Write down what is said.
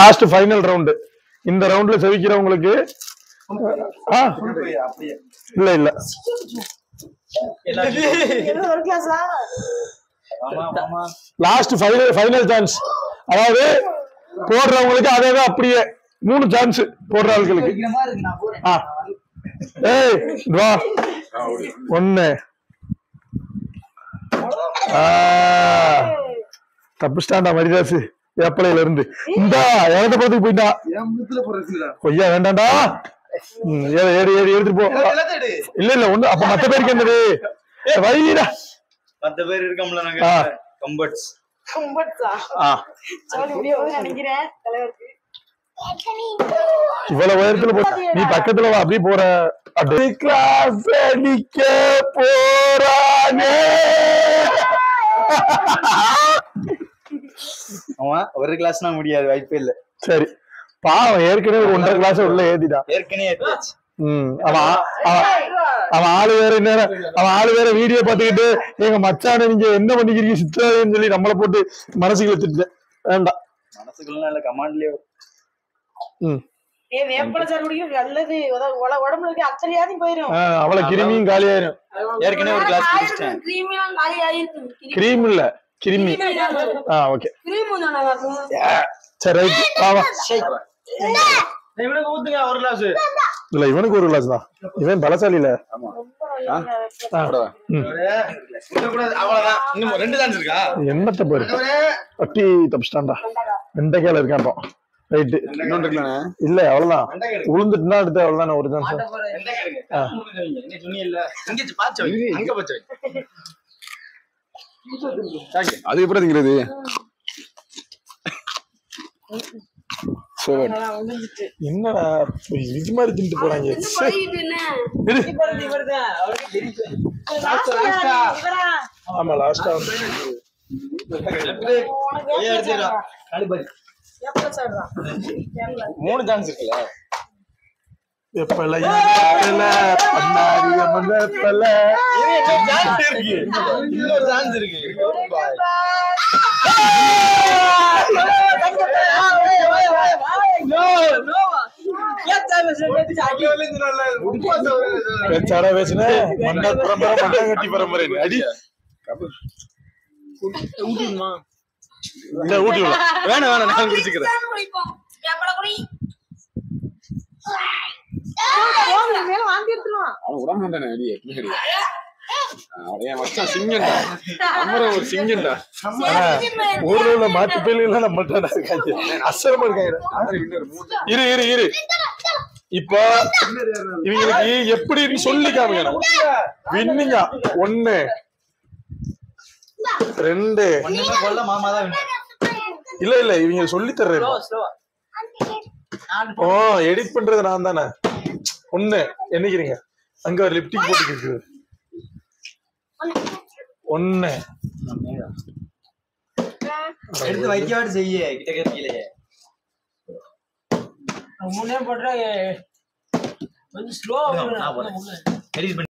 Last final round. இந்த ரவுண்ட்ல செவிக்கிறவங்களுக்கு இல்ல இல்ல லாஸ்ட் ஃபைனல் சான்ஸ். அதாவது போடுறவங்களுக்கு அதே அப்படியே 3 சான்ஸ் போடுற ஆட்களுக்கு. ஏய் வா 1 தப்புஸ்டாண்டா மரிதாசு வேப்பலையில இருந்து. இந்த இடத்த படத்துக்கு போயிட்டா கொய்யா வேண்டாண்டா. ஏறி எடுத்துட்டு போ. இல்ல இல்ல ஒண்ணு அப்ப மத்த பேருக்கு என்னது வைடா மத்த பேர் இருக்கோம்ல நாங்க கம்பட்ஸ் இவ்வளவு உயரத்துல போ. நீ பக்கத்துல வா அப்படியே போற. கிளாஸ் அடிக்க போறானே. அவன் ஒரு கிளாஸ்னா முடியாது, வாய்ப்பே இல்ல. சரி பாவம் ஏற்கனவே 1.5 கிளாஸ் உள்ள ஏத்திட்டான். ஏற்கனவே ஏத்தியாச்சு. அவன் ஆளு வேற வீடியோ பாத்துக்கிட்டு எங்க மச்சான நீங்க என்ன பண்ணிக்கிறீங்க சித்தாதுன்னு சொல்லி நம்மளை போட்டு மனசுக்குள்ள திட்டு. வேண்டாம் மனசுக்குள்ள இல்ல கமாண்ட்லயே. அவளை கிருமியும் காலியாயிரும். ஏற்கனவே ஒரு கிளாஸ் குடிச்சிட்டேன். கிரீம் இல்ல கிருமி. ஓகே சரி ரைட். இவனுக்கு ஊத்துங்க ஒரு கிளாஸ். இல்ல இவனுக்கு ஒரு கிளாஸ் தான். இவன் பலசாலி இல்ல. என்னத்த பாரு பட்டி தப்பிச்சிட்டான்டா. வெண்டைக்கால இருக்கான் ரைட்டு. இல்ல அவ்வளவுதான் உளுந்துட்டுனா அடுத்து அவ்வளவுதானே ஒரு சான்ஸ். அது எப்படி திங்கிறது? என்னடா இது மாதிரி தின்ட்டு போறாங்க. ஆமா லாஸ்டா 3 சான்ஸ் இருக்குல்ல. எப்பல இன்னொரு சான்ஸ் இருக்கு. மண்ணாங்கட்டி பரம்பரை அடி ஊட்டி வேணாம் நான் குடிச்சுக்கிறேன். ஊர்ல மாட்டு பேர்ல நம்மள்ட்ட இருக்காங்க. அசரமா இருக்காங்க. இரு இப்போ இவங்களுக்கு எப்படி சொல்லி காமிங்க. வின்னிங்க 1 2 இல்ல இல்ல இவங்க சொல்லி தர்றேன். எடிட் பண்றது நான் தானே. 1 என்னைக்கிறீங்க அங்க ஒரு லிப்டிக் போட்டு இருக்குது. 1 எடுத்து வைக்கவாடு செய்ய கிட்ட கீழே 3 போட்டா கொஞ்சம் ஸ்லோ